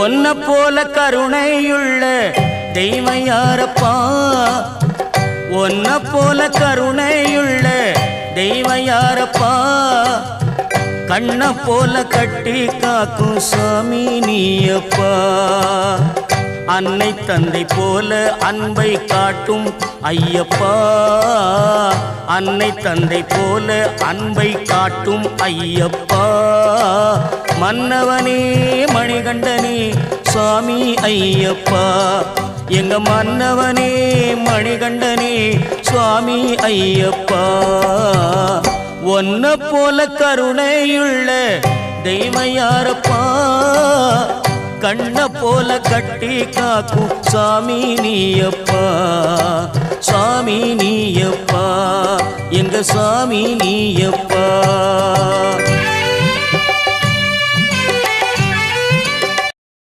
ஒன்ன போல கருணையுள்ள தெய்வம் யாரப்பா? ஒன்ன போல கருணையுள்ள தெய்வம் யாரப்பா? கண்ண போல கட்டி காக்கும் சாமி நீயப்பா. அன்னை தந்தை போல அன்பை காட்டும் ஐயப்பா. அன்னை தந்தை போல அன்பை காட்டும் ஐயப்பா. மன்னவனே மணிகண்டனே சுவாமி ஐயப்பா. எங்க மன்னவனே மணிகண்டனே சுவாமி ஐயப்பா. ஒன்ன போல கருணையுள்ள தெய்வம் யாரப்பா? கண்ண போல கட்டி காக்கும் சாமி நீயப்பா. சாமி நீயப்பா, எங்க சாமி நீயப்பா.